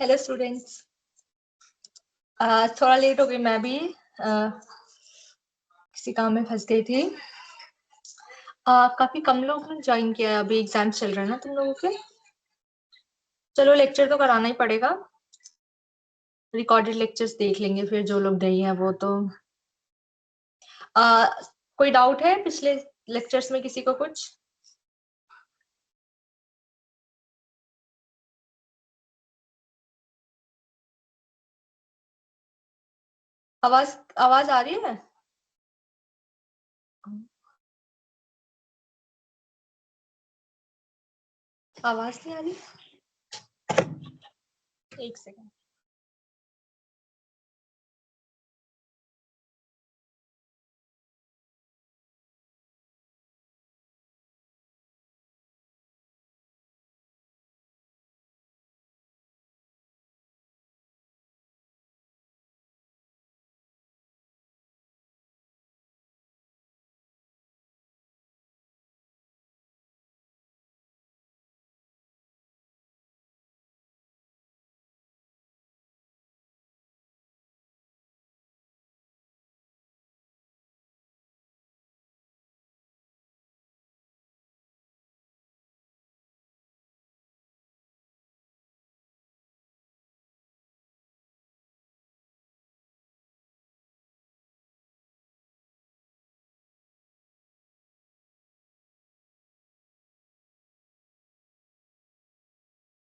Hello students. थोड़ा late हो गई मैं भी। किसी काम में फंस गई थी। काफी कम लोग ने ज्वाइन किया है, अभी एग्जाम चल रहे हैं ना तुम लोगों के। चलो लेक्चर तो कराना ही पड़ेगा। रिकॉर्डेड लेक्चर्स देख लेंगे फिर, जो लोग नहीं है वो तो। आ, कोई डाउट है पिछले लेक्चर्स में किसी को कुछ? आवाज आवाज आ रही है? आवाज नहीं आ रही। एक सेकंड।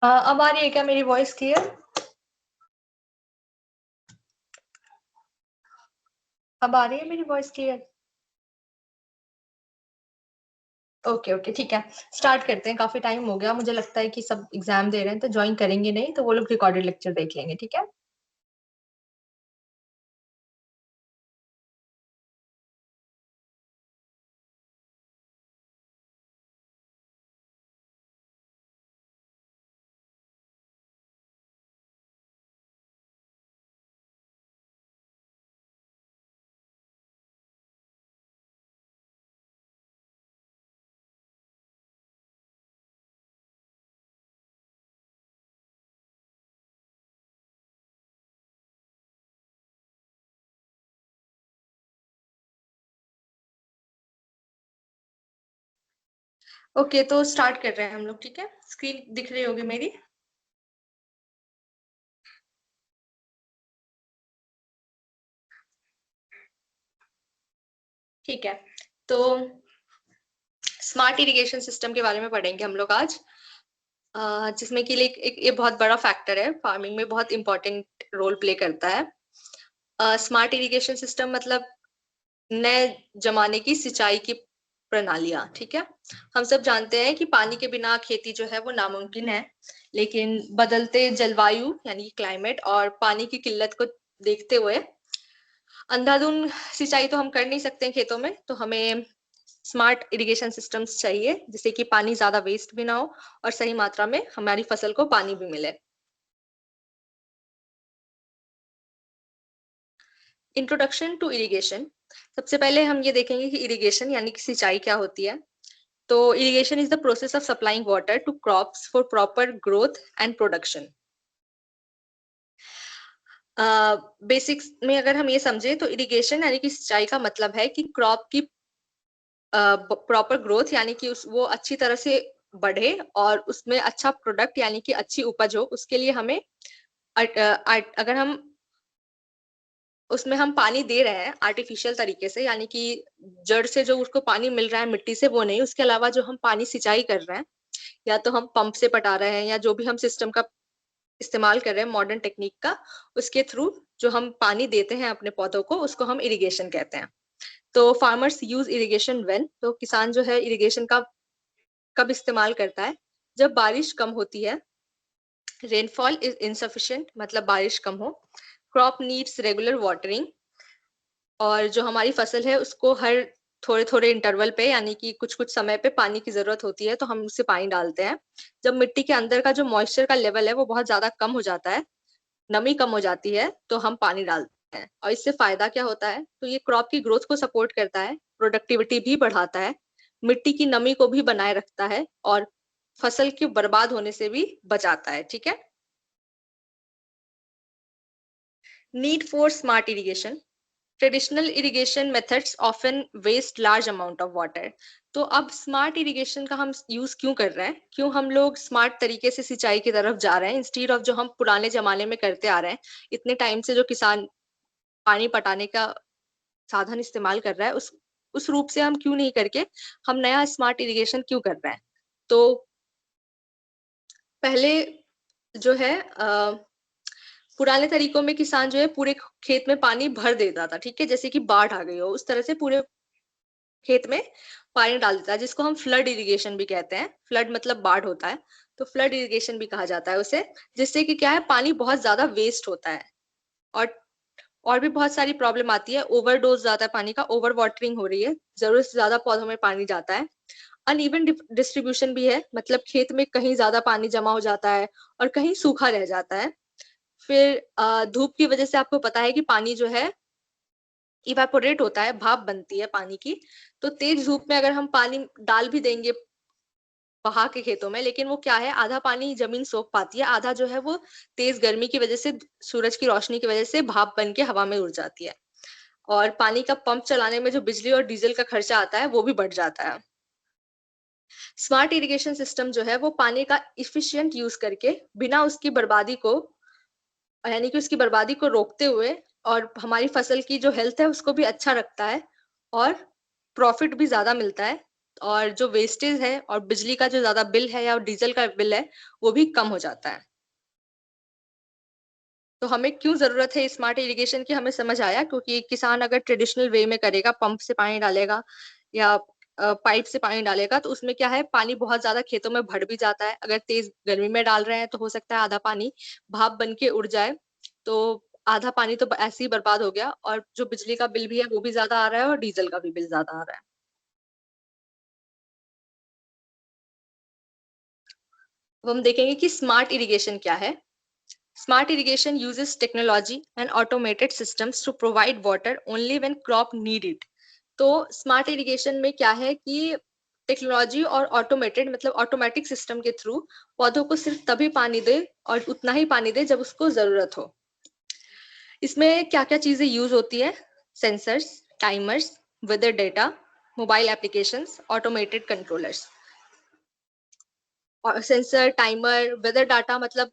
अब आ रही है क्या मेरी वॉइस क्लियर? अब आ रही है मेरी वॉइस क्लियर? ओके ओके ठीक है। स्टार्ट करते हैं, काफी टाइम हो गया, मुझे लगता है कि सब एग्जाम दे रहे हैं तो ज्वाइन करेंगे नहीं, तो वो लोग रिकॉर्डेड लेक्चर देख लेंगे, ठीक है। ओके तो स्टार्ट कर रहे हैं हम लोग, ठीक है। स्क्रीन दिख रही होगी मेरी। ठीक है, तो स्मार्ट इरिगेशन सिस्टम के बारे में पढ़ेंगे हम लोग आज। जिसमें कि ये बहुत बड़ा फैक्टर है, फार्मिंग में बहुत इंपॉर्टेंट रोल प्ले करता है। स्मार्ट इरिगेशन सिस्टम मतलब नए जमाने की सिंचाई की प्रणालियां, ठीक है। हम सब जानते हैं कि पानी के बिना खेती जो है वो नामुमकिन है, लेकिन बदलते जलवायु यानी क्लाइमेट और पानी की किल्लत को देखते हुए अंधाधुंध सिंचाई तो हम कर नहीं सकते हैं खेतों में, तो हमें स्मार्ट इरिगेशन सिस्टम्स चाहिए जिससे कि पानी ज्यादा वेस्ट भी ना हो और सही मात्रा में हमारी फसल को पानी भी मिले। Introduction to irrigation. सबसे पहले हम ये देखेंगे कि इरिगेशन यानी कि सिंचाई क्या होती है। तो irrigation is the process of supplying water to crops for proper growth and production. Basics में अगर हम ये समझे तो इरिगेशन यानी कि सिंचाई का मतलब है कि क्रॉप की प्रॉपर ग्रोथ यानी कि वो अच्छी तरह से बढ़े और उसमें अच्छा प्रोडक्ट यानी कि अच्छी उपज हो, उसके लिए हमें अगर हम उसमें हम पानी दे रहे हैं आर्टिफिशियल तरीके से, यानी कि जड़ से जो उसको पानी मिल रहा है मिट्टी से वो नहीं, उसके अलावा जो हम पानी सिंचाई कर रहे हैं या तो हम पंप से पटा रहे हैं या जो भी हम सिस्टम का इस्तेमाल कर रहे हैं मॉडर्न टेक्निक का, उसके थ्रू जो हम पानी देते हैं अपने पौधों को उसको हम इरिगेशन कहते हैं। तो फार्मर्स यूज इरिगेशन व्हेन, तो किसान जो है इरिगेशन का कब इस्तेमाल करता है? जब बारिश कम होती है, रेनफॉल इज इनसफिशिएंट मतलब बारिश कम हो, क्रॉप नीड्स रेगुलर वाटरिंग, और जो हमारी फसल है उसको हर थोड़े थोड़े इंटरवल पे यानी कि कुछ कुछ समय पे पानी की जरूरत होती है तो हम उससे पानी डालते हैं। जब मिट्टी के अंदर का जो मॉइस्चर का लेवल है वो बहुत ज्यादा कम हो जाता है, नमी कम हो जाती है, तो हम पानी डालते हैं। और इससे फायदा क्या होता है? तो ये क्रॉप की ग्रोथ को सपोर्ट करता है, प्रोडक्टिविटी भी बढ़ाता है, मिट्टी की नमी को भी बनाए रखता है और फसल के बर्बाद होने से भी बचाता है, ठीक है। Need for smart irrigation. Traditional irrigation methods often waste large amount of water. तो अब स्मार्ट इरिगेशन का हम यूज क्यों कर रहे हैं, क्यों हम लोग स्मार्ट तरीके से सिंचाई की तरफ जा रहे हैं इंस्टीड ऑफ जो हम पुराने जमाने में करते आ रहे हैं। इतने टाइम से जो किसान पानी पटाने का साधन इस्तेमाल कर रहा है, उस रूप से हम क्यों नहीं करके हम नया स्मार्ट इरिगेशन क्यों कर रहे हैं। तो पहले जो है पुराने तरीकों में किसान जो है पूरे खेत में पानी भर देता था, ठीक है, जैसे कि बाढ़ आ गई हो उस तरह से पूरे खेत में पानी डाल देता है, जिसको हम फ्लड इरिगेशन भी कहते हैं। फ्लड मतलब बाढ़ होता है, तो फ्लड इरिगेशन भी कहा जाता है उसे। जिससे कि क्या है, पानी बहुत ज्यादा वेस्ट होता है और और भी बहुत सारी प्रॉब्लम आती है। ओवरडोज ज्यादा पानी का, ओवर वाटरिंग हो रही है, जरूरत से ज्यादा पौधों में पानी जाता है। अनइवन डिस्ट्रीब्यूशन भी है, मतलब खेत में कहीं ज्यादा पानी जमा हो जाता है और कहीं सूखा रह जाता है। फिर धूप की वजह से आपको पता है कि पानी जो है इवापोरेट होता है, भाप बनती है पानी की। तो तेज धूप में अगर हम पानी डाल भी देंगे बहा के खेतों में, लेकिन वो क्या है, आधा पानी जमीन सोख पाती है, आधा जो है वो तेज गर्मी की वजह से, सूरज की रोशनी की वजह से भाप बन के हवा में उड़ जाती है। और पानी का पंप चलाने में जो बिजली और डीजल का खर्चा आता है वो भी बढ़ जाता है। स्मार्ट इरिगेशन सिस्टम जो है वो पानी का इफिशिएंट यूज करके बिना उसकी बर्बादी को, यानी कि उसकी बर्बादी को रोकते हुए, और हमारी फसल की जो हेल्थ है उसको भी अच्छा रखता है, और प्रॉफिट भी ज्यादा मिलता है, और जो वेस्टेज है और बिजली का जो ज्यादा बिल है या डीजल का बिल है वो भी कम हो जाता है। तो हमें क्यों जरूरत है स्मार्ट इरिगेशन की, हमें समझ आया, क्योंकि किसान अगर ट्रेडिशनल वे में करेगा, पंप से पानी डालेगा या पाइप से पानी डालेगा, तो उसमें क्या है, पानी बहुत ज्यादा खेतों में भर भी जाता है। अगर तेज गर्मी में डाल रहे हैं तो हो सकता है आधा पानी भाप बन के उड़ जाए, तो आधा पानी तो ऐसे ही बर्बाद हो गया, और जो बिजली का बिल भी है वो भी ज्यादा आ रहा है और डीजल का भी बिल ज्यादा आ रहा है। अब हम देखेंगे कि स्मार्ट इरिगेशन क्या है। Smart irrigation uses technology and automated systems to provide water only when crop need it. तो स्मार्ट इरिगेशन में क्या है कि टेक्नोलॉजी और ऑटोमेटेड, मतलब ऑटोमेटिक सिस्टम के थ्रू पौधों को सिर्फ तभी पानी दे और उतना ही पानी दे जब उसको जरूरत हो। इसमें क्या क्या चीजें यूज होती है, sensors, timers, weather data, mobile applications, automated controllers. और सेंसर, टाइमर, वेदर डाटा मतलब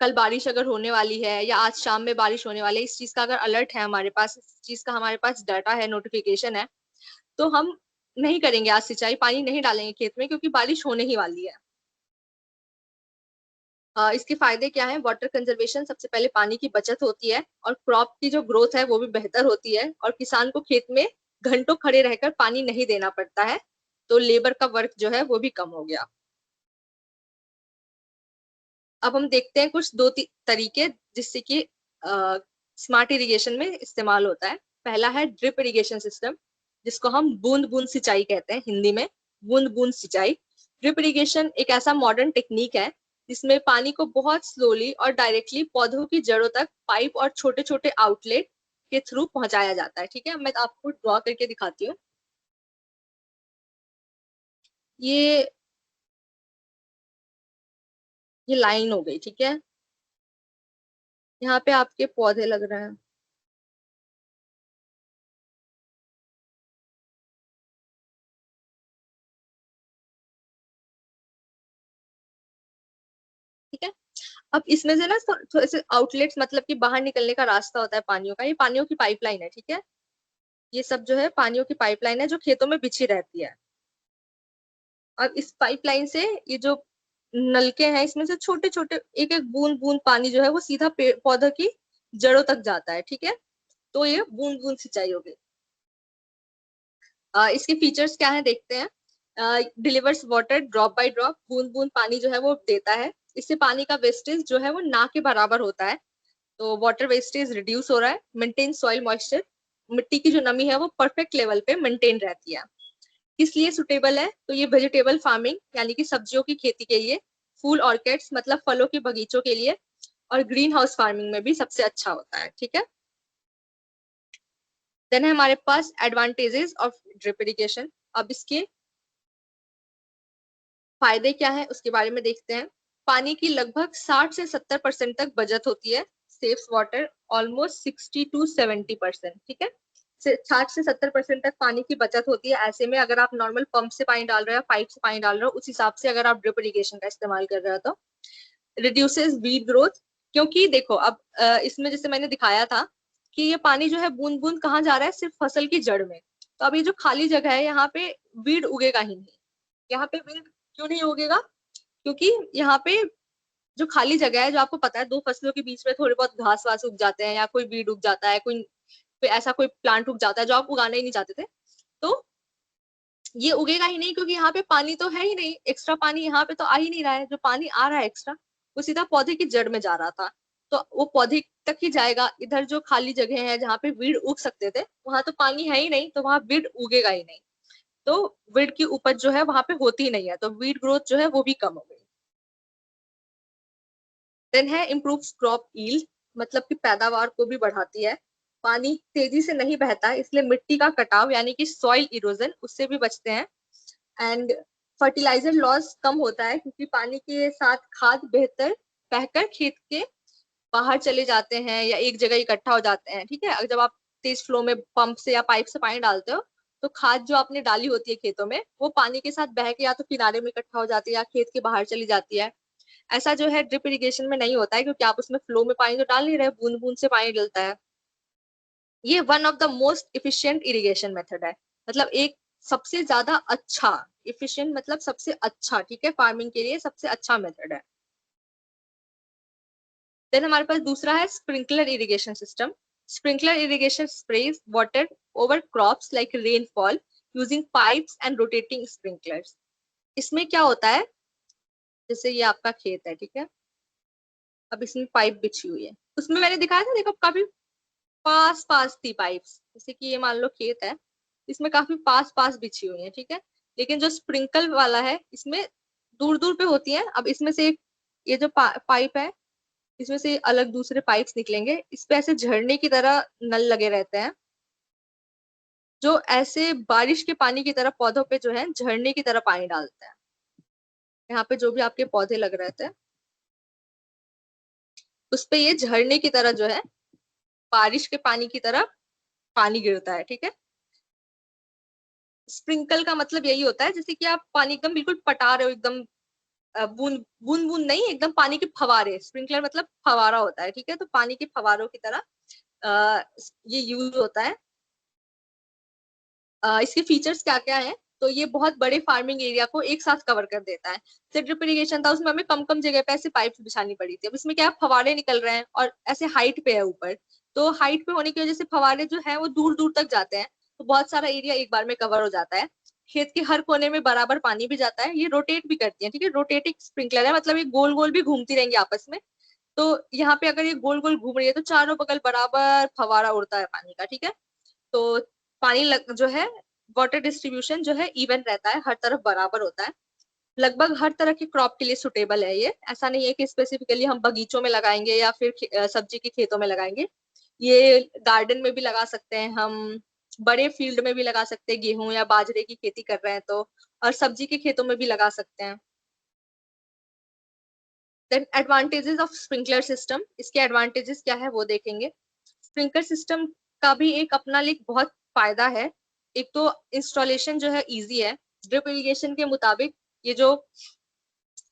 कल बारिश अगर होने वाली है या आज शाम में बारिश होने वाली है, इस चीज का अगर अलर्ट है हमारे पास, इस चीज का हमारे पास डाटा है, नोटिफिकेशन है, तो हम नहीं करेंगे आज सिंचाई, पानी नहीं डालेंगे खेत में, क्योंकि बारिश होने ही वाली है। इसके फायदे क्या है, वाटर कंजर्वेशन, सबसे पहले पानी की बचत होती है, और क्रॉप की जो ग्रोथ है वो भी बेहतर होती है, और किसान को खेत में घंटों खड़े रहकर पानी नहीं देना पड़ता है, तो लेबर का वर्क जो है वो भी कम हो गया। अब हम देखते हैं कुछ दो तरीके जिससे कि स्मार्ट इरिगेशन में इस्तेमाल होता है। पहला है ड्रिप इरिगेशन सिस्टम, जिसको हम बूंद बूंद सिंचाई कहते हैं हिंदी में, बूंद बूंद सिंचाई। ड्रिप इरिगेशन एक ऐसा मॉडर्न टेक्निक है जिसमें पानी को बहुत स्लोली और डायरेक्टली पौधों की जड़ों तक पाइप और छोटे छोटे आउटलेट के थ्रू पहुंचाया जाता है। ठीक है, मैं आपको ड्रॉ करके दिखाती हूँ। ये ये लाइन हो गई, ठीक है, यहाँ पे आपके पौधे लग रहे हैं, ठीक है। अब इसमें से ना थोड़े से आउटलेट्स, मतलब कि बाहर निकलने का रास्ता होता है पानियों का, ये पानियों की पाइपलाइन है, ठीक है। ये सब जो है पानियों की पाइपलाइन है जो खेतों में बिछी रहती है। अब इस पाइपलाइन से ये जो नलके हैं, इसमें से छोटे छोटे एक एक बूंद बूंद पानी जो है वो सीधा पौधों की जड़ों तक जाता है, ठीक है। तो ये बूंद बूंद सिंचाई हो गई। इसके फीचर्स क्या है देखते हैं। Delivers water drop by drop, बूंद बूंद पानी जो है वो देता है। इससे पानी का वेस्टेज जो है वो ना के बराबर होता है, तो वाटर वेस्टेज रिड्यूस हो रहा है। मेंटेन सॉइल मॉइस्चर, मिट्टी की जो नमी है वो परफेक्ट लेवल पे मेंटेन रहती है। किस लिए सुटेबल है, तो ये वेजिटेबल फार्मिंग यानी कि सब्जियों की खेती के लिए, फूल ऑर्किड्स मतलब फलों के बगीचों के लिए, और ग्रीन हाउस फार्मिंग में भी सबसे अच्छा होता है, ठीक है। देन है हमारे पास एडवांटेजेस ऑफ ड्रिप इरिगेशन। अब इसके फायदे क्या है उसके बारे में देखते हैं। पानी की लगभग 60 से 70% तक बचत होती है, सेव्स वाटर ऑलमोस्ट 60 to 70%, ठीक है। 60 से 70% तक पानी की बचत होती है। ऐसे में अगर आप नॉर्मल पंप से पानी डाल रहे हो, पाइप से पानी डाल रहे हो, उस हिसाब से अगर आप ड्रिप इरिगेशन का इस्तेमाल कर रहे हो तो रिड्यूसेस वीड ग्रोथ। क्योंकि देखो अब इसमें जैसे मैंने दिखाया था कि ये पानी जो है बूंद बूंद कहाँ जा रहा है, सिर्फ फसल की जड़ में। तो अब ये जो खाली जगह है यहाँ पे वीड उगेगा ही नहीं। यहाँ पे वीड क्यों नहीं उगेगा? क्योंकि यहाँ पे जो खाली जगह है, जो आपको पता है दो फसलों के बीच में थोड़े बहुत घास वास उग जाते हैं या कोई वीड उग जाता है, कोई ऐसा कोई प्लांट उग जाता है जो आप उगाना ही नहीं चाहते थे, तो ये उगेगा ही नहीं। क्योंकि यहाँ पे पानी तो है ही नहीं, एक्स्ट्रा पानी यहाँ पे तो आ ही नहीं रहा है। जो पानी आ रहा है एक्स्ट्रा, वो सीधा पौधे की जड़ में जा रहा था, तो वो पौधे तक ही जाएगा। इधर जो खाली जगह है जहाँ पे वीड उग सकते थे, वहां तो पानी है ही नहीं, तो वहां वीड उगेगा ही नहीं। तो वीड की उपज जो है वहां पे होती ही नहीं है, तो वीड ग्रोथ जो है वो भी कम हो गई। देन है इम्प्रूव क्रॉप यील्ड, मतलब कि पैदावार को भी बढ़ाती है। पानी तेजी से नहीं बहता है, इसलिए मिट्टी का कटाव यानी कि सॉइल इरोजन, उससे भी बचते हैं। एंड फर्टिलाइजर लॉस कम होता है, क्योंकि पानी के साथ खाद बेहतर बहकर खेत के बाहर चले जाते हैं या एक जगह इकट्ठा हो जाते हैं, ठीक है। अगर जब आप तेज फ्लो में पंप से या पाइप से पानी डालते हो, तो खाद जो आपने डाली होती है खेतों में, वो पानी के साथ बह के या तो किनारे में इकट्ठा हो जाती है या खेत के बाहर चली जाती है। ऐसा जो है ड्रिप इरिगेशन में नहीं होता है, क्योंकि आप उसमें फ्लो में पानी तो डाल नहीं रहे, बूंद बूंद से पानी डलता है। ये one of the most efficient irrigation method है, मतलब एक सबसे ज्यादा अच्छा, इफिशियंट मतलब सबसे अच्छा, ठीक है, फार्मिंग के लिए सबसे अच्छा मेथड है। देन हमारे पास दूसरा है sprinkler irrigation system. Sprinkler irrigation sprays water over crops like rainfall using pipes and rotating sprinklers. इसमें क्या होता है, जैसे ये आपका खेत है, ठीक है, अब इसमें पाइप बिछी हुई है। उसमें मैंने दिखाया था, देखो काफी पास पास थी पाइप्स, जैसे कि ये मान लो खेत है, इसमें काफी पास पास बिछी हुई है, ठीक है। लेकिन जो स्प्रिंकल वाला है, इसमें दूर दूर पे होती है। अब इसमें से ये जो पाइप है, इसमें से अलग दूसरे पाइप्स निकलेंगे, इस पे ऐसे झरने की तरह नल लगे रहते हैं, जो ऐसे बारिश के पानी की तरह पौधों पे जो है झरने की तरह पानी डालते हैं। यहाँ पे जो भी आपके पौधे लग रहे थे, उस पे ये झरने की तरह जो है बारिश के पानी की तरह पानी गिरता है, ठीक है। स्प्रिंकल का मतलब यही होता है, जैसे कि आप पानी एकदम बिल्कुल पटा रहे हो, एकदम बूंद बूंद बूंद नहीं, एकदम पानी के फवारे। स्प्रिंकलर मतलब फवारा होता है, ठीक है। तो पानी के फवारों की तरह ये यूज होता है। इसके फीचर्स क्या क्या है, तो ये बहुत बड़े फार्मिंग एरिया को एक साथ कवर कर देता है। जैसे ड्रिप इरिगेशन था, उसमें हमें कम कम जगह पे ऐसे पाइप बिछानी पड़ी थी। अब इसमें क्या है, फवारे निकल रहे हैं और ऐसे हाइट पे है ऊपर, तो हाइट पे होने की वजह से फवारे जो है वो दूर दूर तक जाते हैं, तो बहुत सारा एरिया एक बार में कवर हो जाता है। खेत के हर कोने में बराबर पानी भी जाता है। ये रोटेट भी करती है, ठीक है, रोटेटिंग स्प्रिंकलर है, मतलब ये गोल गोल भी घूमती रहेंगी आपस में। तो यहाँ पे अगर ये गोल गोल घूम रही है, तो चारों बगल बराबर फवारा उड़ता है पानी का, ठीक है। तो जो है वाटर डिस्ट्रीब्यूशन जो है इवन रहता है, हर तरफ बराबर होता है। लगभग हर तरह के क्रॉप के लिए सुटेबल है ये। ऐसा नहीं है कि स्पेसिफिकली हम बगीचों में लगाएंगे या फिर सब्जी के खेतों में लगाएंगे। ये गार्डन में भी लगा सकते हैं हम, बड़े फील्ड में भी लगा सकते हैं, गेहूं या बाजरे की खेती कर रहे हैं तो, और सब्जी के खेतों में भी लगा सकते हैं। Then advantages of sprinkler system, इसके एडवांटेजेस क्या है वो देखेंगे। स्प्रिंकलर सिस्टम का भी एक अपना एक बहुत फायदा है। एक तो इंस्टॉलेशन जो है इजी है। ड्रिप इरिगेशन के मुताबिक ये जो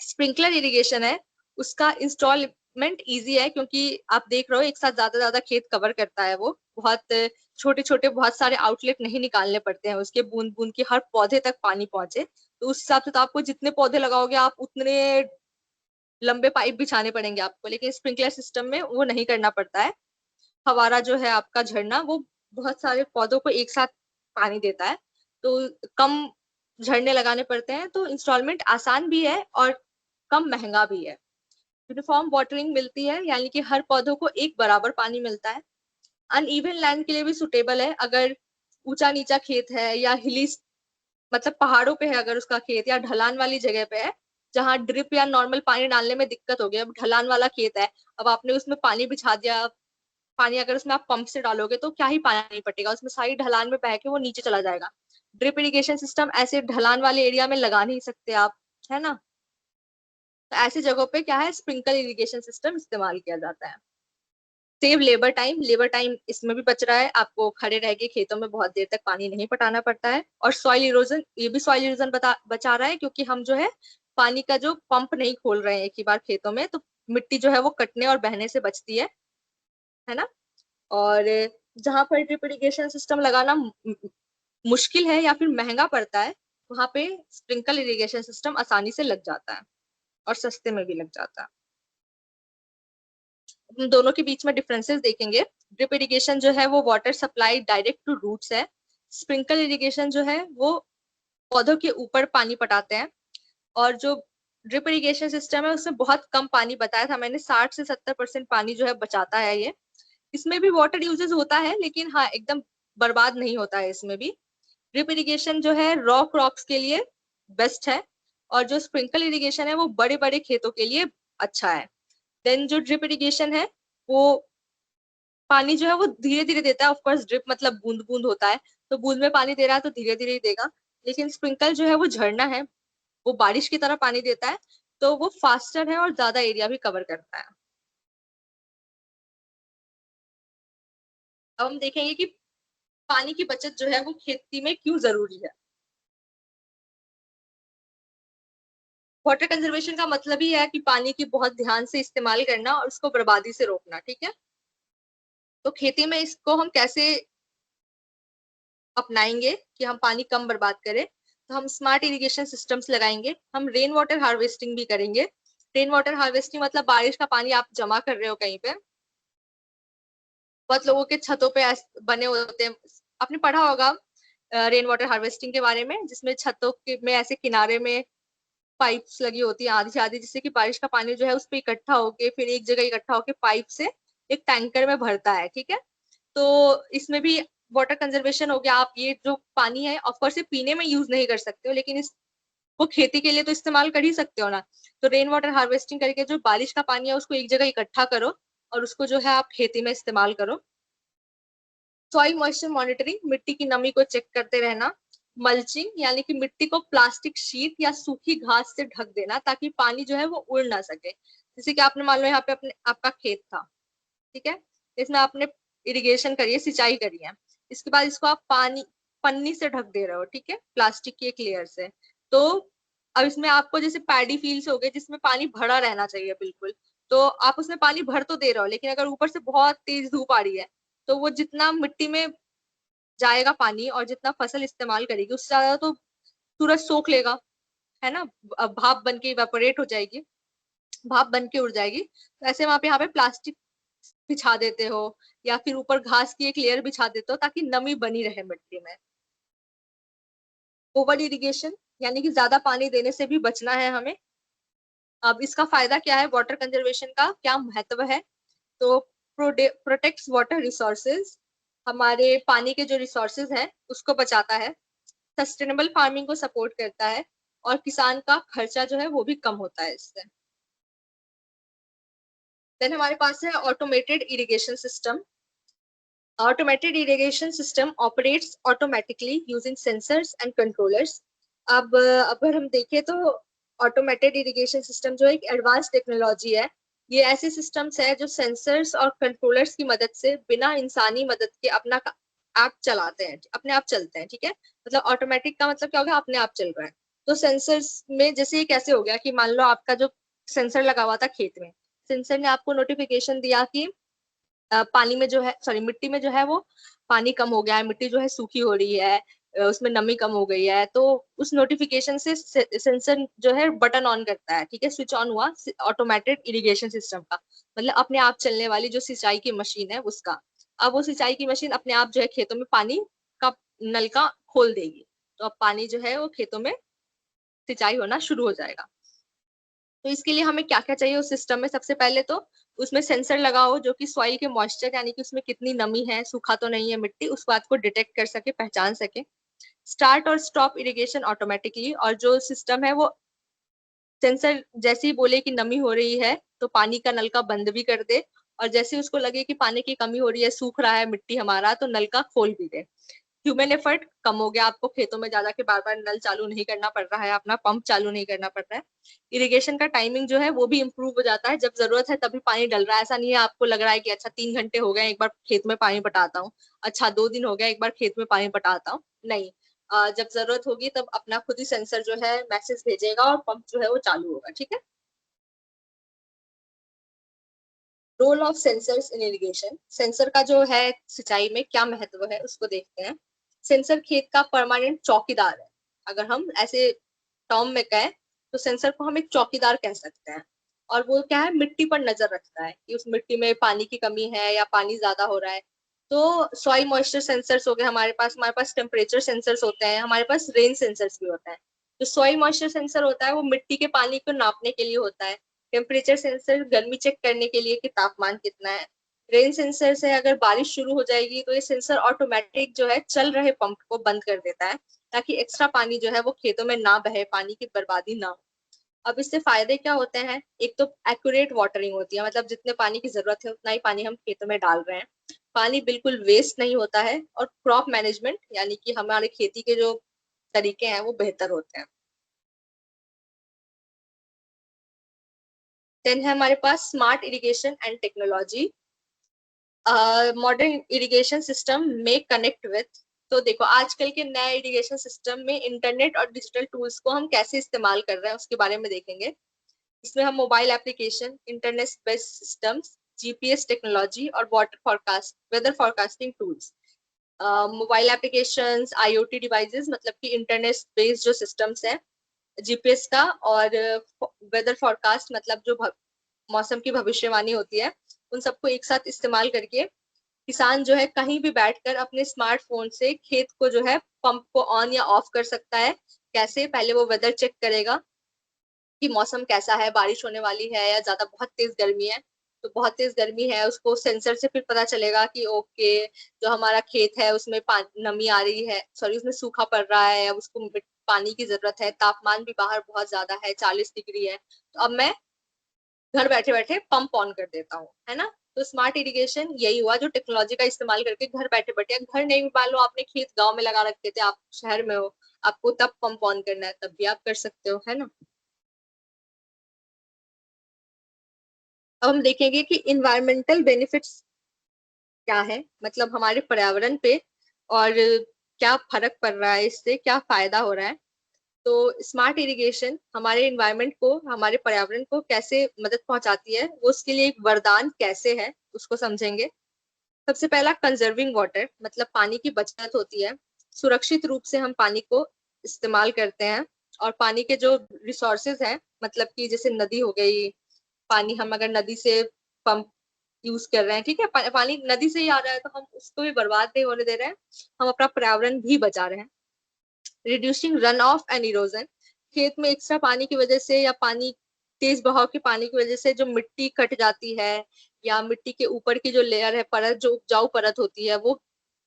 स्प्रिंकलर इरिगेशन है, उसका इंस्टॉलमेंट इजी है, क्योंकि आप देख रहे हो एक साथ ज्यादा खेत कवर करता है। वो बहुत छोटे छोटे बहुत सारे आउटलेट नहीं निकालने पड़ते हैं उसके, बूंद बूंद के हर पौधे तक पानी पहुंचे। तो उस हिसाब से तो आपको जितने पौधे लगाओगे, आप उतने लंबे पाइप बिछाने पड़ेंगे आपको। लेकिन स्प्रिंकलर सिस्टम में वो नहीं करना पड़ता है। फवारा जो है आपका झरना, वो बहुत सारे पौधों को एक साथ पानी देता है, तो कम झरने लगाने पड़ते हैं। तो इंस्टॉलमेंट आसान भी है और कम महंगा भी है। यूनिफॉर्म वाटरिंग मिलती है, यानी कि हर पौधों को एक बराबर पानी मिलता है। अनइवन लैंड के लिए भी सुटेबल है, अगर ऊंचा नीचा खेत है या हिली, मतलब पहाड़ों पे है अगर उसका खेत, या ढलान वाली जगह पे है जहाँ ड्रिप या नॉर्मल पानी डालने में दिक्कत हो गई। अब ढलान वाला खेत है, अब आपने उसमें पानी बिछा दिया, पानी अगर उसमें आप पंप से डालोगे तो क्या ही पानी पटेगा, उसमें सारी ढलान में बह के वो नीचे चला जाएगा। ड्रिप इरिगेशन सिस्टम ऐसे ढलान वाले एरिया में लगा नहीं सकते आप, है ना। तो ऐसी जगहों पे क्या है, स्प्रिंकल इरिगेशन सिस्टम इस्तेमाल किया जाता है। सेव लेबर टाइम इसमें भी बच रहा है, आपको खड़े रह के खेतों में बहुत देर तक पानी नहीं पटाना पड़ता है। और सॉइल इरोजन, ये भी सॉइल इरोजन बचा रहा है, क्योंकि हम जो है पानी का जो पंप नहीं खोल रहे हैं एक ही बार खेतों में, तो मिट्टी जो है वो कटने और बहने से बचती है ना। और जहां पर ड्रिप इरिगेशन सिस्टम लगाना मुश्किल है या फिर महंगा पड़ता है, वहां पे स्प्रिंकल इरिगेशन सिस्टम आसानी से लग जाता है और सस्ते में भी लग जाता है। हम दोनों के बीच में डिफरेंसेस देखेंगे। ड्रिप इरिगेशन जो है वो water supply direct to roots है। स्प्रिंकल इरिगेशन जो है वो पौधों के ऊपर पानी पटाते हैं। और जो ड्रिप इरिगेशन सिस्टम है उसमें बहुत कम पानी, बताया था मैंने, 60 से 70% पानी जो है बचाता है ये। इसमें भी वाटर यूजेस होता है, लेकिन हाँ एकदम बर्बाद नहीं होता है इसमें भी। ड्रिप इरिगेशन जो है रॉ क्रॉप्स के लिए बेस्ट है, और जो स्प्रिंकल इरिगेशन है वो बड़े बड़े खेतों के लिए अच्छा है। देन जो ड्रिप इरिगेशन है वो पानी जो है वो धीरे धीरे देता है। ऑफकोर्स ड्रिप मतलब बूंद बूंद होता है, तो बूंद में पानी दे रहा है तो धीरे धीरे ही देगा। लेकिन स्प्रिंकल जो है वो झरना है, वो बारिश की तरह पानी देता है, तो वो फास्टर है और ज्यादा एरिया भी कवर करता है। अब हम देखेंगे कि पानी की बचत जो है वो खेती में क्यों जरूरी है। वाटर कंजर्वेशन का मतलब ही है कि पानी की बहुत ध्यान से इस्तेमाल करना और उसको बर्बादी से रोकना, ठीक है। तो खेती में इसको हम कैसे अपनाएंगे कि हम पानी कम बर्बाद करें। तो हम स्मार्ट इरिगेशन सिस्टम्स लगाएंगे, हम रेन वाटर हार्वेस्टिंग भी करेंगे। रेन वाटर हार्वेस्टिंग मतलब बारिश का पानी आप जमा कर रहे हो कहीं पे। बहुत लोगों के छतों पे बने होते हैं, आपने पढ़ा होगा रेन वाटर हार्वेस्टिंग के बारे में, जिसमें छतों के में ऐसे किनारे में पाइप्स लगी होती है आधी से आधी, जिससे कि बारिश का पानी जो है उस पर इकट्ठा होके फिर एक जगह इकट्ठा होके पाइप से एक टैंकर में भरता है, ठीक है। तो इसमें भी वाटर कंजर्वेशन हो गया। आप ये जो पानी है ऑफकोर्स ये पीने में यूज नहीं कर सकते हो, लेकिन इसको खेती के लिए तो इस्तेमाल कर ही सकते हो ना। तो रेन वाटर हार्वेस्टिंग करके जो बारिश का पानी है उसको एक जगह इकट्ठा करो और उसको जो है आप खेती में इस्तेमाल करो। सॉइल मॉइस्चर मॉनिटरिंग, मिट्टी की नमी को चेक करते रहना। मल्चिंग यानी कि मिट्टी को प्लास्टिक शीट या सूखी घास से ढक देना ताकि पानी जो है वो उड़ ना सके। जैसे कि आपने मान लो यहाँ पे अपने आपका खेत था, ठीक है, इसमें आपने इरिगेशन करी है, सिंचाई करी है। इसके बाद इसको आप पानी पन्नी से ढक दे रहे हो, ठीक है, प्लास्टिक की एक लेयर से। तो अब इसमें आपको जैसे पैडी फील्ड्स हो गए जिसमें पानी भरा रहना चाहिए बिल्कुल, तो आप उसमें पानी भर तो दे रहे हो, लेकिन अगर ऊपर से बहुत तेज धूप आ रही है तो वो जितना मिट्टी में जाएगा पानी और जितना फसल इस्तेमाल करेगी उससे ज्यादा तो सूरज सोख लेगा, है ना। भाप बन के इवेपोरेट हो जाएगी, भाप बन के उड़ जाएगी। तो ऐसे में आप यहाँ पे प्लास्टिक बिछा देते हो या फिर ऊपर घास की एक लेयर बिछा देते हो ताकि नमी बनी रहे मिट्टी में। ओवर इरिगेशन यानी कि ज्यादा पानी देने से भी बचना है हमें। अब इसका फायदा क्या है, वाटर कंजर्वेशन का क्या महत्व है। तो प्रोटेक्ट्स वाटर रिसोर्सेज, हमारे पानी के जो रिसोर्सेज हैं उसको बचाता है। सस्टेनेबल फार्मिंग को सपोर्ट करता है और किसान का खर्चा जो है वो भी कम होता है इससे। देन हमारे पास है automated irrigation system. Automated irrigation system operates automatically using sensors and controllers. अब अगर हम देखें तो ऑटोमेटेड इरिगेशन सिस्टम जो एक एडवांस टेक्नोलॉजी है। ये ऐसे सिस्टम्स है जो सेंसर्स और कंट्रोलर्स की मदद से बिना इंसानी मदद के अपना आप चलाते हैं, अपने आप चलते हैं, ठीक है। मतलब ऑटोमेटिक का मतलब क्या हो गया, अपने आप चल रहा है। तो सेंसर्स में जैसे ये कैसे हो गया कि मान लो आपका जो सेंसर लगा हुआ था खेत में, सेंसर ने आपको नोटिफिकेशन दिया कि पानी में जो है, सॉरी, मिट्टी में जो है वो पानी कम हो गया है, मिट्टी जो है सूखी हो रही है, उसमें नमी कम हो गई है। तो उस नोटिफिकेशन से सेंसर जो है बटन ऑन करता है, ठीक है, स्विच ऑन हुआ ऑटोमेटेड इरिगेशन सिस्टम का। मतलब अपने आप चलने वाली जो सिंचाई की मशीन है उसका। अब वो सिंचाई की मशीन अपने आप जो है खेतों में पानी का नल का खोल देगी, तो अब पानी जो है वो खेतों में सिंचाई होना शुरू हो जाएगा। तो इसके लिए हमें क्या क्या चाहिए उस सिस्टम में, सबसे पहले तो उसमें सेंसर लगाओ जो कि सॉइल के मॉइस्चर यानी कि उसमें कितनी नमी है, सूखा तो नहीं है मिट्टी, उस बात को डिटेक्ट कर सके, पहचान सके। स्टार्ट और स्टॉप इरिगेशन ऑटोमेटिकली, और जो सिस्टम है वो सेंसर जैसे ही बोले कि नमी हो रही है तो पानी का नल का बंद भी कर दे, और जैसे उसको लगे कि पानी की कमी हो रही है, सूख रहा है मिट्टी हमारा, तो नल का खोल भी दे। ह्यूमन एफर्ट कम हो गया, आपको खेतों में ज्यादा के बार बार नल चालू नहीं करना पड़ रहा है, अपना पंप चालू नहीं करना पड़ रहा है। इरिगेशन का टाइमिंग जो है वो भी इम्प्रूव हो जाता है, जब जरूरत है तभी पानी डल रहा है। ऐसा नहीं है आपको लग रहा है कि अच्छा 3 घंटे हो गए एक बार खेत में पानी पटाता हूँ, अच्छा 2 दिन हो गया एक बार खेत में पानी पटाता हूँ, नहीं। जब जरूरत होगी तब अपना खुद ही सेंसर जो है मैसेज भेजेगा और पंप जो है वो चालू होगा, ठीक है। Role of sensors in irrigation, sensor का जो है सिंचाई में क्या महत्व है उसको देखते हैं। सेंसर खेत का परमानेंट चौकीदार है। अगर हम ऐसे टर्म में कहें तो सेंसर को हम एक चौकीदार कह सकते हैं। और वो क्या है, मिट्टी पर नजर रखता है कि उस मिट्टी में पानी की कमी है या पानी ज्यादा हो रहा है। तो सॉइल मॉइस्चर सेंसर्स हो गए हमारे पास टेम्परेचर सेंसर्स होते हैं, हमारे पास रेन सेंसर्स भी होता है। जो सॉइल मॉइस्चर सेंसर होता है वो मिट्टी के पानी को नापने के लिए होता है। टेम्परेचर सेंसर गर्मी चेक करने के लिए कि तापमान कितना है। रेन सेंसर से अगर बारिश शुरू हो जाएगी तो ये सेंसर ऑटोमेटिक जो है चल रहे पंप को बंद कर देता है, ताकि एक्स्ट्रा पानी जो है वो खेतों में ना बहे, पानी की बर्बादी ना हो। अब इससे फायदे क्या होते हैं, एक तो एक्यूरेट वाटरिंग होती है, मतलब जितने पानी की जरूरत है उतना ही पानी हम खेतों में डाल रहे हैं। पानी बिल्कुल वेस्ट नहीं होता है। और क्रॉप मैनेजमेंट यानी कि हमारे खेती के जो तरीके हैं वो बेहतर होते हैं। देन है हमारे पास smart irrigation and technology. Modern irrigation system में कनेक्ट विथ, तो देखो आजकल के नए इरिगेशन सिस्टम में इंटरनेट और डिजिटल टूल्स को हम कैसे इस्तेमाल कर रहे हैं उसके बारे में देखेंगे। इसमें हम mobile application, internet based systems, GPS technology और water forecast, weather forecasting tools. Mobile applications, IoT devices मतलब कि इंटरनेट बेस्ड जो सिस्टम्स हैं जीपीएस का, और वेदर फॉरकास्ट मतलब जो मौसम की भविष्यवाणी होती है, उन सबको एक साथ इस्तेमाल करके किसान जो है कहीं भी बैठकर अपने स्मार्टफोन से खेत को जो है पंप को ऑन या ऑफ कर सकता है। कैसे, पहले वो वेदर चेक करेगा कि मौसम कैसा है, बारिश होने वाली है या ज्यादा बहुत तेज गर्मी है। तो बहुत तेज गर्मी है उसको सेंसर से फिर पता चलेगा कि ओके, जो हमारा खेत है उसमें नमी आ रही है, सॉरी उसमें सूखा पड़ रहा है, अब उसको पानी की जरूरत है, तापमान भी बाहर बहुत ज्यादा है, 40 डिग्री है, तो अब मैं घर बैठे बैठे पंप ऑन कर देता हूँ, है ना। तो स्मार्ट इरिगेशन यही हुआ, जो टेक्नोलॉजी का इस्तेमाल करके घर बैठे बैठे, घर नहीं, मान लो आपने खेत गांव में लगा रखे थे, आप शहर में हो, आपको तब पंप ऑन करना है तब भी आप कर सकते हो, है ना। अब हम देखेंगे कि इन्वायरमेंटल बेनिफिट्स क्या है, मतलब हमारे पर्यावरण पे और क्या फर्क पड़ रहा है, इससे क्या फायदा हो रहा है। तो स्मार्ट इरिगेशन हमारे इन्वायरमेंट को, हमारे पर्यावरण को कैसे मदद पहुंचाती है, वो उसके लिए एक वरदान कैसे है उसको समझेंगे। सबसे पहला कंजर्विंग वाटर, मतलब पानी की बचत होती है, सुरक्षित रूप से हम पानी को इस्तेमाल करते हैं। और पानी के जो रिसोर्सेज हैं, मतलब कि जैसे नदी हो गई, पानी हम अगर नदी से पंप यूज कर रहे हैं, ठीक है, पानी नदी से ही आ रहा है तो हम उसको भी बर्बाद नहीं होने दे रहे हैं, हम अपना पर्यावरण भी बचा रहे हैं। Reducing run of and erosion, खेत में एक्स्ट्रा पानी की वजह से या पानी तेज बहाव के पानी की वजह से जो मिट्टी कट जाती है, या मिट्टी के ऊपर की जो लेयर है, परत, जो उपजाऊ परत होती है वो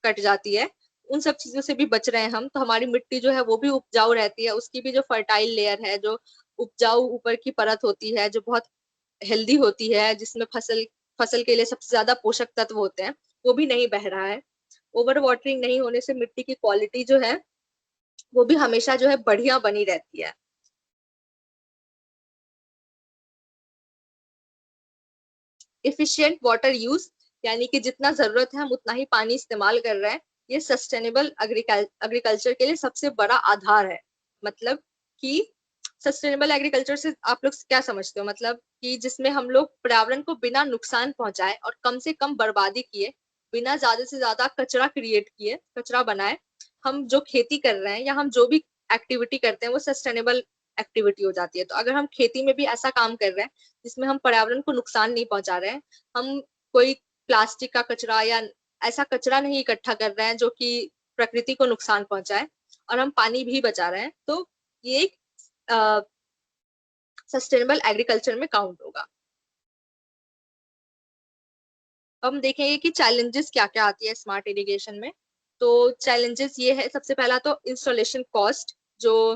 कट जाती है, उन सब चीजों से भी बच रहे हैं हम, तो हमारी मिट्टी जो है वो भी उपजाऊ रहती है, उसकी भी जो फर्टाइल लेयर है, जो उपजाऊ ऊपर की परत होती है, जो बहुत हेल्दी होती है, जिसमें फसल फसल के लिए सबसे ज्यादा पोषक तत्व होते हैं, वो भी नहीं बह रहा है। ओवर वाटरिंग नहीं होने से मिट्टी की क्वालिटी जो है वो भी हमेशा जो है बढ़िया बनी रहती है। इफिशियंट वाटर यूज, यानी कि जितना जरूरत है हम उतना ही पानी इस्तेमाल कर रहे हैं, ये सस्टेनेबल एग्रीकल्चर के लिए सबसे बड़ा आधार है। मतलब कि सस्टेनेबल एग्रीकल्चर से आप लोग क्या समझते हो, मतलब कि जिसमें हम लोग पर्यावरण को बिना नुकसान पहुंचाए और कम से कम बर्बादी किए, बिना ज्यादा से ज्यादा कचरा क्रिएट किए, कचरा बनाए, हम जो खेती कर रहे हैं या हम जो भी एक्टिविटी करते हैं वो सस्टेनेबल एक्टिविटी हो जाती है। तो अगर हम खेती में भी ऐसा काम कर रहे हैं जिसमें हम पर्यावरण को नुकसान नहीं पहुंचा रहे हैं, हम कोई प्लास्टिक का कचरा या ऐसा कचरा नहीं इकट्ठा कर रहे हैं जो कि प्रकृति को नुकसान पहुंचाए, और हम पानी भी बचा रहे हैं, तो ये एक सस्टेनेबल एग्रीकल्चर में काउंट होगा। अब हम देखेंगे कि चैलेंजेस क्या क्या आती है स्मार्ट इरिगेशन में। तो चैलेंजेस ये है, सबसे पहला तो इंस्टॉलेशन कॉस्ट, जो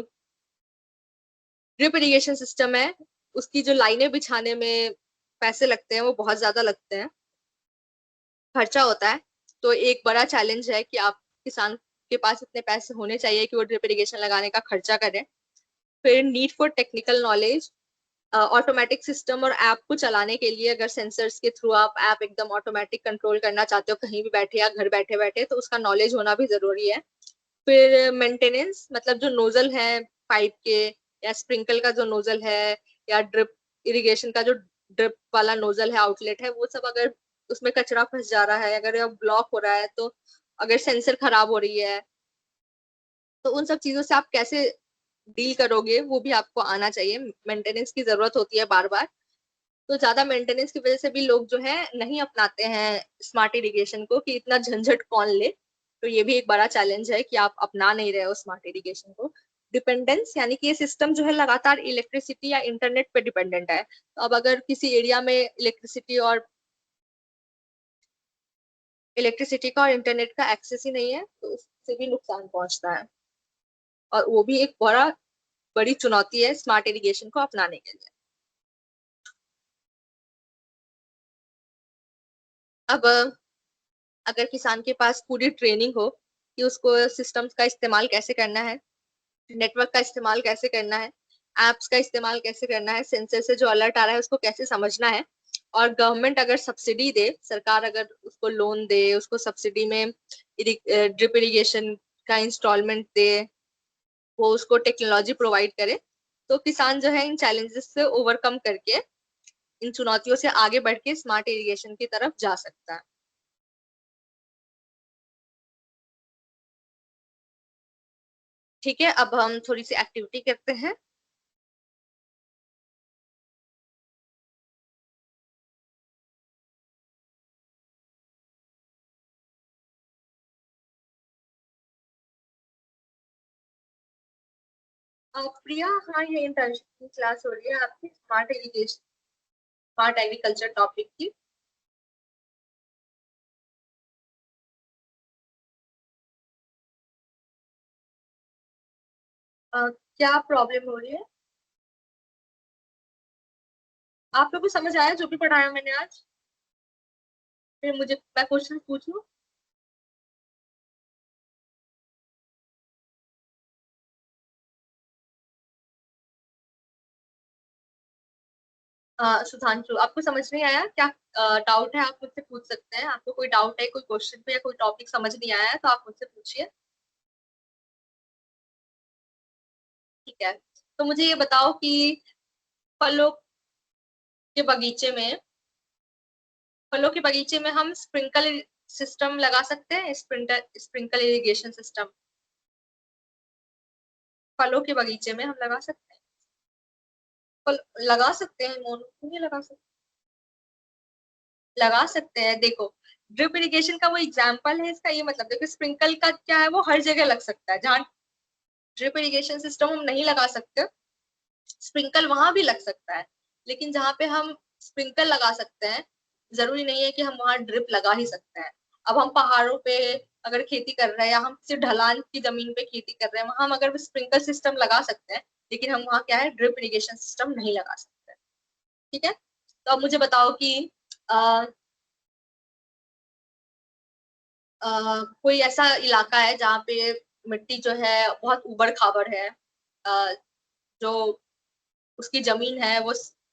ड्रिप इरिगेशन सिस्टम है उसकी जो लाइनें बिछाने में पैसे लगते हैं वो बहुत ज्यादा लगते हैं, खर्चा होता है। तो एक बड़ा चैलेंज है कि आप किसान के पास इतने पैसे होने चाहिए कि वो ड्रिप इरिगेशन लगाने का खर्चा करें। फिर need for technical knowledge, automatic system और ऐप को चलाने के लिए अगर सेंसर्स के थ्रू आप ऐप एकदम ऑटोमेटिक कंट्रोल करना चाहते हो कहीं भी बैठे या घर बैठे बैठे, तो उसका नॉलेज होना भी जरूरी है। फिर मेंटेनेंस, मतलब जो नोजल है पाइप के या स्प्रिंकल का जो नोजल है या ड्रिप इरिगेशन का जो ड्रिप वाला नोजल है, आउटलेट है, वो सब अगर उसमें कचरा फंस जा रहा है, अगर ब्लॉक हो रहा है, तो अगर सेंसर खराब हो रही है, तो उन सब चीजों से आप कैसे डील करोगे वो भी आपको आना चाहिए। मेंटेनेंस की जरूरत होती है बार बार, तो ज्यादा मेंटेनेंस की वजह से भी लोग जो है नहीं अपनाते हैं स्मार्ट इरिगेशन को, कि इतना झंझट कौन ले। तो ये भी एक बड़ा चैलेंज है कि आप अपना नहीं रहे हो स्मार्ट इरिगेशन को। डिपेंडेंस, यानी कि ये सिस्टम जो है लगातार इलेक्ट्रिसिटी या इंटरनेट पे डिपेंडेंट है। तो अब अगर किसी एरिया में इलेक्ट्रिसिटी का और इंटरनेट का एक्सेस ही नहीं है, तो उससे भी नुकसान पहुंचता है। और वो भी एक बड़ी चुनौती है स्मार्ट इरिगेशन को अपनाने के लिए। अब अगर किसान के पास पूरी ट्रेनिंग हो कि उसको सिस्टम्स का इस्तेमाल कैसे करना है, नेटवर्क का इस्तेमाल कैसे करना है, एप्स का इस्तेमाल कैसे करना है, सेंसर से जो अलर्ट आ रहा है उसको कैसे समझना है, और गवर्नमेंट अगर सब्सिडी दे, सरकार अगर उसको लोन दे, उसको सब्सिडी में ड्रिप इरिगेशन का इंस्टॉलमेंट दे, वो उसको टेक्नोलॉजी प्रोवाइड करे, तो किसान जो है इन चैलेंजेस से ओवरकम करके, इन चुनौतियों से आगे बढ़ के स्मार्ट इरिगेशन की तरफ जा सकता है। ठीक है, अब हम थोड़ी सी एक्टिविटी करते हैं। प्रिया, हाँ, ये इंटर्नशिप की क्लास हो रही है आपकी smart irrigation, smart agriculture topic की। क्या प्रॉब्लम हो रही है? आप लोगों को समझ आया जो भी पढ़ाया मैंने आज? फिर मुझे मैं क्वेश्चन पूछूं? सुधांशु, आपको समझ नहीं आया क्या? डाउट है आप मुझसे पूछ सकते हैं। आपको कोई डाउट है कोई क्वेश्चन पे या कोई टॉपिक समझ नहीं आया है तो आप मुझसे पूछिए। ठीक है, तो मुझे ये बताओ कि फलों के बगीचे में फलों के बगीचे में हम स्प्रिंकल सिस्टम लगा सकते हैं? स्प्रिंकल इरिगेशन सिस्टम फलों के बगीचे में हम लगा सकते हैं? फल लगा सकते हैं मोनू, क्यों नहीं लगा सकते? लगा सकते हैं। देखो, ड्रिप इरिगेशन का वो एग्जाम्पल है इसका, ये मतलब देखो स्प्रिंकल का क्या है, वो हर जगह लग सकता है। जहाँ ड्रिप इरिगेशन सिस्टम हम नहीं लगा सकते, स्प्रिंकल वहां भी लग सकता है। लेकिन जहाँ पे हम स्प्रिंकल लगा सकते हैं, जरूरी नहीं है कि हम वहां ड्रिप लगा ही सकते हैं। अब हम पहाड़ों पे अगर खेती कर रहे हैं या हम सिर्फ ढलान की जमीन पे खेती कर रहे हैं, वहां हम अगर स्प्रिंकल सिस्टम लगा सकते हैं, लेकिन हम वहाँ क्या है, ड्रिप इरिगेशन सिस्टम नहीं लगा सकते। ठीक है, तो अब मुझे बताओ कि अ, कोई ऐसा इलाका है जहाँ पे मिट्टी जो है बहुत ऊबड़ खाबड़ है, जो उसकी जमीन है वो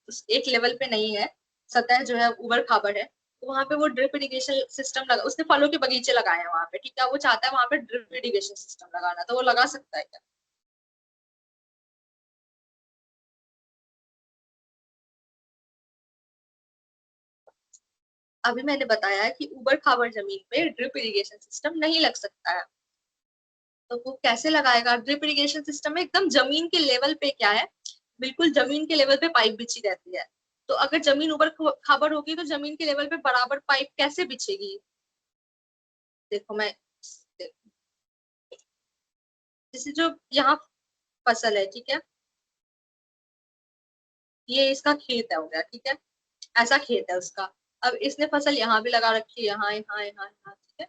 उस एक लेवल पे नहीं है, सतह जो है ऊबड़ खाबड़ है, तो वहां पे वो ड्रिप इरिगेशन सिस्टम लगा, उसने फलों के बगीचे लगाए हैं वहां पे, ठीक है, वो चाहता है वहां पे ड्रिप इरिगेशन सिस्टम लगाना, तो वो लगा सकता है क्या? अभी मैंने बताया है कि ऊबड़ खाबड़ जमीन पे ड्रिप इरिगेशन सिस्टम नहीं लग सकता है। तो वो कैसे लगाएगा? ड्रिप इरिगेशन सिस्टम में एकदम जमीन के लेवल पे क्या है, बिल्कुल जमीन के लेवल पे पाइप बिछी रहती है। तो अगर जमीन ऊपर खाबड़ होगी तो जमीन के लेवल पे बराबर पाइप कैसे बिछेगी? देखो मैं, जैसे जो यहाँ फसल है, ठीक है, ये इसका खेत है हो गया, ठीक है, ऐसा खेत है उसका। अब इसने फसल यहाँ भी लगा रखी है, यहाँ यहाँ यहाँ यहाँ, ठीक है।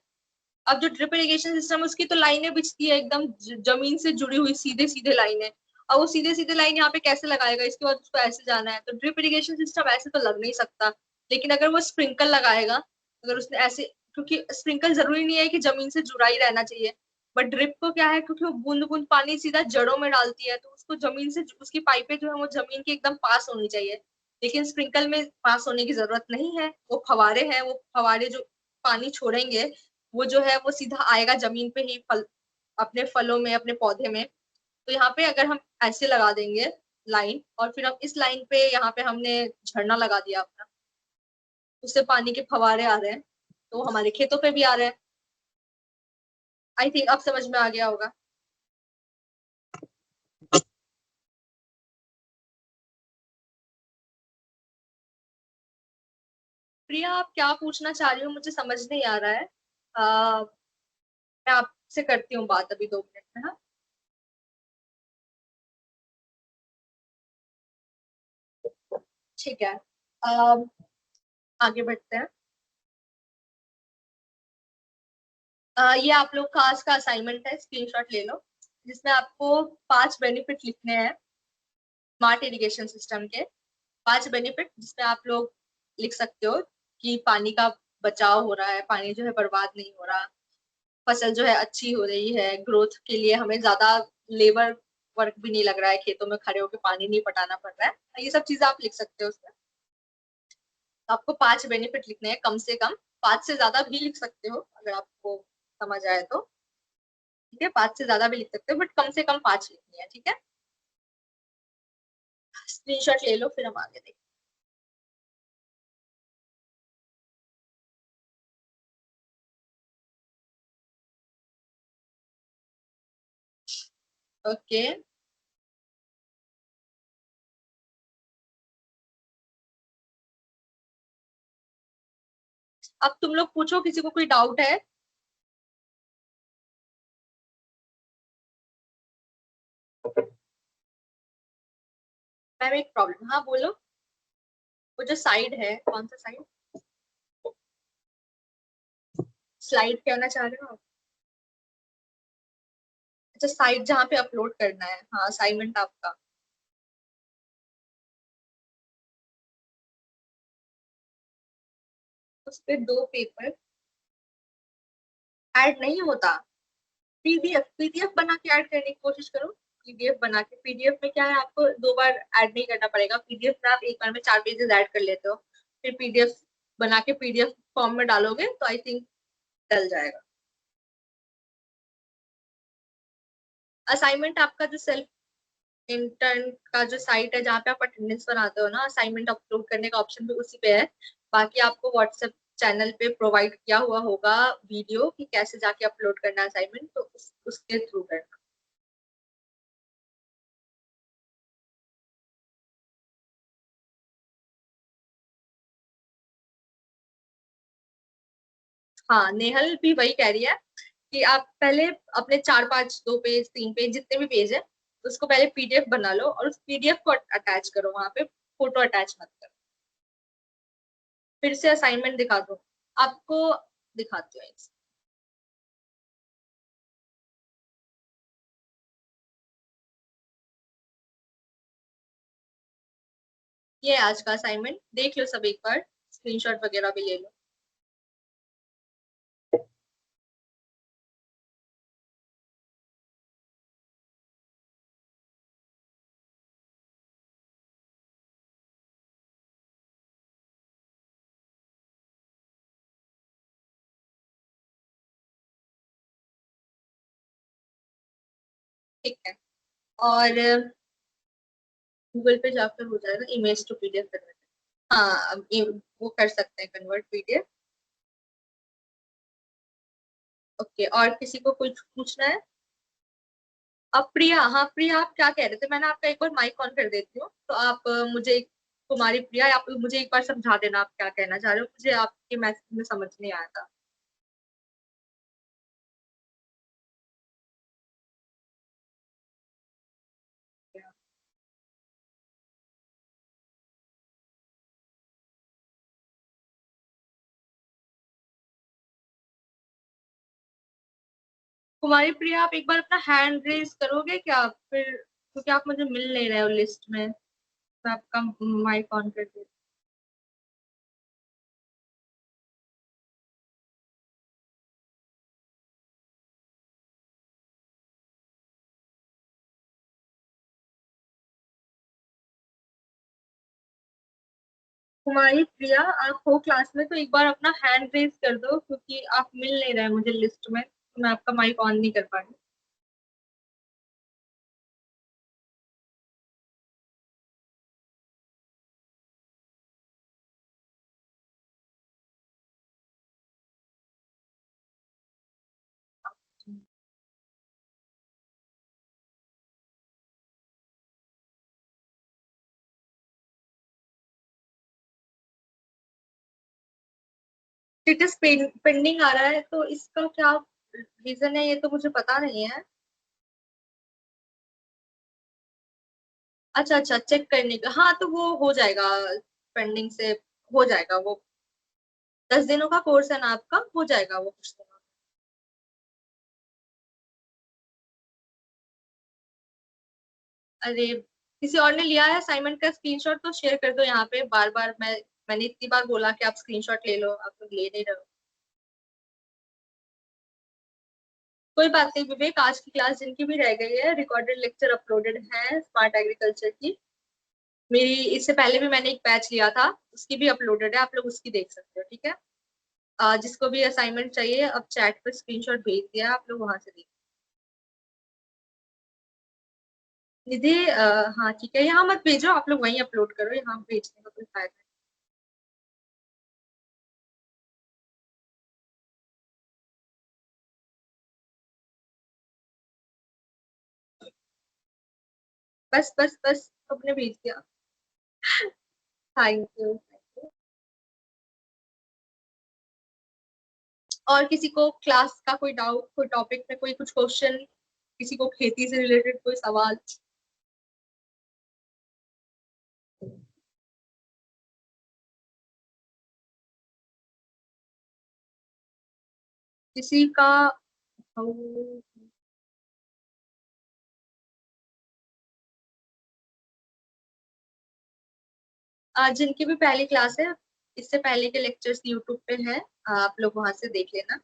अब जो ड्रिप इरिगेशन सिस्टम, उसकी तो लाइनें बिछती है एकदम जमीन से जुड़ी हुई सीधे सीधे लाइनें। अब वो सीधे सीधे लाइन यहाँ पे कैसे लगाएगा? इसके बाद उसको ऐसे जाना है, तो ड्रिप इरिगेशन सिस्टम ऐसे तो लग नहीं सकता। लेकिन अगर वो स्प्रिंकल लगाएगा, अगर उसने ऐसे, क्योंकि स्प्रिंकल जरूरी नहीं है कि जमीन से जुड़ा ही रहना चाहिए, बट ड्रिप को क्या है, क्योंकि वो बूंद बूंद पानी सीधा जड़ों में डालती है, तो उसको जमीन से, उसकी पाइपें जो है वो जमीन के एकदम पास होनी चाहिए। लेकिन स्प्रिंकल में पास होने की जरूरत नहीं है, वो फवारे हैं, वो फवारे जो पानी छोड़ेंगे वो जो है वो सीधा आएगा जमीन पे ही, अपने फलों में, अपने पौधे में। तो यहाँ पे अगर हम ऐसे लगा देंगे लाइन, और फिर हम इस लाइन पे यहाँ पे हमने झरना लगा दिया अपना, उससे पानी के फवारे आ रहे हैं, तो हमारे खेतों पे भी आ रहे हैं। आई थिंक अब समझ में आ गया होगा। प्रिया, आप क्या पूछना चाह रही हो मुझे समझ नहीं आ रहा है। मैं आपसे करती हूँ बात अभी 2 मिनट में, हाँ। ठीक है। आगे बढ़ते हैं। ये आप लोग का आज का असाइनमेंट है, स्क्रीनशॉट ले लो, जिसमें आपको 5 बेनिफिट लिखने हैं स्मार्ट इरिगेशन सिस्टम के। 5 बेनिफिट जिसमें आप लोग लिख सकते हो कि पानी का बचाव हो रहा है, पानी जो है बर्बाद नहीं हो रहा, फसल जो है अच्छी हो रही है, ग्रोथ के लिए हमें ज्यादा लेबर वर्क भी नहीं लग रहा है, खेतों में खड़े होकर पानी नहीं पटाना पड़ रहा है, ये सब चीजें आप लिख सकते हो उसमें। तो आपको 5 बेनिफिट लिखने हैं कम से कम, 5 से ज्यादा भी लिख सकते हो अगर आपको समझ आए तो। ठीक है, 5 से ज्यादा भी लिख सकते हो, बट कम से कम 5 लिखनी है, ठीक है। स्क्रीनशॉट ले लो, फिर हम आगे देखते हैं। ओके। अब तुम लोग पूछो, किसी को कोई डाउट है? मैम एक प्रॉब्लम, हाँ बोलो। वो जो साइड है, कौन सा साइड? स्लाइड कहना चाह रहे हो आप? अच्छा, साइट जहाँ पे अपलोड करना है, हाँ असाइनमेंट आपका। उस पे 2 पेपर ऐड नहीं होता। पीडीएफ बना के ऐड करने की कोशिश करो। पीडीएफ बना के, पीडीएफ में क्या है, आपको 2 बार ऐड नहीं करना पड़ेगा। पीडीएफ में आप एक बार में 4 पेजेस ऐड कर लेते हो, फिर पीडीएफ बना के पीडीएफ फॉर्म में डालोगे तो आई थिंक डल जाएगा। असाइनमेंट आपका जो सेल्फ इंटर्न का जो साइट है जहाँ पे आप अटेंडेंस बनाते हो ना, असाइनमेंट अपलोड करने का ऑप्शन भी उसी पे है। बाकी आपको व्हाट्सएप चैनल पे प्रोवाइड किया हुआ होगा वीडियो कि कैसे जाके अपलोड करना है असाइनमेंट, तो उसके थ्रू करना। हाँ, नेहल भी वही कह रही है कि आप पहले अपने 4 5 2 पेज 3 पेज जितने भी पेज है, उसको पहले पीडीएफ बना लो और उस पीडीएफ को अटैच करो, वहां पे फोटो अटैच मत करो। फिर से असाइनमेंट दिखा दो आपको, दिखाती हूँ। ये है आज का असाइनमेंट, देख लो सब एक बार, स्क्रीनशॉट वगैरह भी ले लो। ठीक है। और गूगल पे जाकर हो जाएगा इमेज टू पीडीएफ कन्वर्ट। हाँ, अब वो कर सकते हैं कन्वर्ट पीडीएफ। ओके, और किसी को कुछ पूछना है? अब प्रिया, हाँ प्रिया, आप क्या कह रहे थे? मैंने आपका एक बार माइक ऑन कर देती हूँ, तो आप मुझे, कुमारी प्रिया, आप मुझे एक बार समझा देना आप क्या कहना चाह रहे हो, मुझे आपके मैसेज में समझ नहीं आया था। कुमारी प्रिया, आप एक बार अपना हैंड रेज करोगे क्या फिर, क्योंकि आप मुझे मिल नहीं रहे हो लिस्ट में। मैं आपका माइक ऑन कर देती कुमारी प्रिया, आप हो क्लास में तो एक बार अपना हैंड रेज कर दो, क्योंकि आप मिल नहीं रहे मुझे लिस्ट में, तो मैं आपका माइक ऑन नहीं कर पा रही। स्टेटस पेंडिंग आ रहा है, तो इसका क्या रीजन है, ये तो मुझे पता नहीं है। अच्छा अच्छा, चेक करने का, हाँ तो वो हो जाएगा, पेंडिंग से हो जाएगा वो। 10 दिनों का कोर्स है ना आपका, हो जाएगा वो कुछ दिनों में। अरे, किसी और ने लिया है असाइनमेंट का स्क्रीनशॉट तो शेयर कर दो यहाँ पे, बार बार मैंने इतनी बार बोला कि आप स्क्रीनशॉट ले लो, आप लोग ले नहीं रहे हो। कोई बात नहीं विवेक, आज की क्लास जिनकी भी रह गई है, रिकॉर्डेड लेक्चर अपलोडेड है स्मार्ट एग्रीकल्चर की। मेरी इससे पहले भी मैंने एक बैच लिया था, उसकी भी अपलोडेड है, आप लोग उसकी देख सकते हो, ठीक है। जिसको भी असाइनमेंट चाहिए, अब चैट पे स्क्रीनशॉट भेज दिया, आप लोग वहां से देख। निधि, हाँ ठीक है, यहाँ मत भेजो, आप लोग वहीं अपलोड करो, यहाँ भेजने का कोई फायदा नहीं। बस बस बस, सबने भेज दिया। Thank you. और किसी को क्लास का कोई डाउट, कोई टॉपिक में कोई कुछ क्वेश्चन, किसी को खेती से रिलेटेड कोई सवाल? किसी का? जिनकी भी पहली क्लास है, इससे पहले के लेक्चर्स यूट्यूब पे हैं, आप लोग वहां से देख लेना।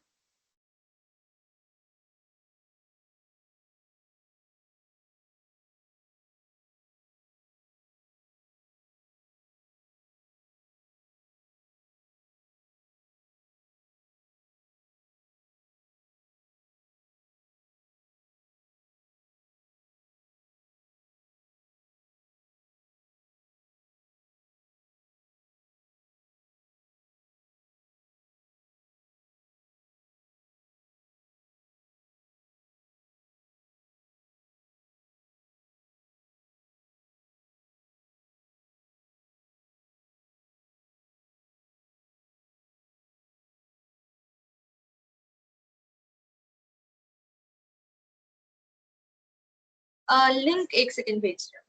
लिंक एक सेकंड भेज रहा हूँ।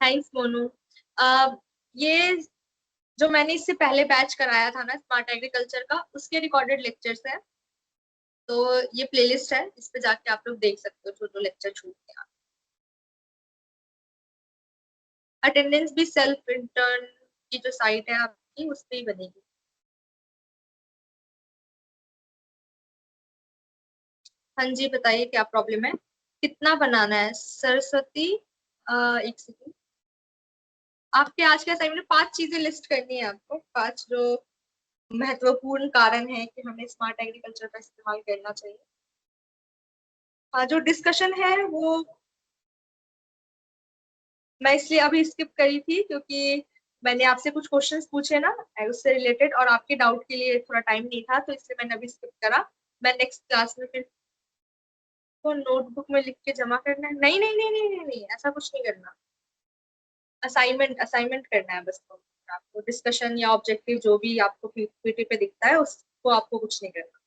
थैंक्स मोनू। uh, ये जो मैंने इससे पहले बैच कराया था ना स्मार्ट एग्रीकल्चर का, उसके रिकॉर्डेड लेक्चर्स है। तो ये प्लेलिस्ट है, इस पे जाके आप लोग देख सकते हो जो जो लेक्चर छूट गया। अटेंडेंस भी सेल्फ इंटर्न की जो साइट है आपकी, उस पे ही बनेगी। हाँ जी, बताइए क्या प्रॉब्लम है। कितना बनाना है सरस्वती? एक सेकंड। आपके आज के असाइनमेंट में 5 चीजें लिस्ट करनी है आपको, 5 जो महत्वपूर्ण कारण है कि हमें स्मार्ट एग्रीकल्चर का इस्तेमाल करना चाहिए। हाँ, जो डिस्कशन है वो मैं इसलिए अभी स्किप करी थी, क्योंकि मैंने आपसे कुछ क्वेश्चंस पूछे ना उससे रिलेटेड, और आपके डाउट के लिए थोड़ा टाइम नहीं था, तो इसलिए मैंने अभी स्किप करा। मैं नेक्स्ट क्लास में फिर तो नोटबुक में लिख के जमा करना है? नहीं नहीं नहीं नहीं नहीं नहीं, ऐसा कुछ नहीं करना। असाइनमेंट असाइनमेंट करना है बस। तो आपको डिस्कशन या ऑब्जेक्टिव जो भी आपको पीपीटी पे दिखता है, उसको आपको कुछ नहीं करना।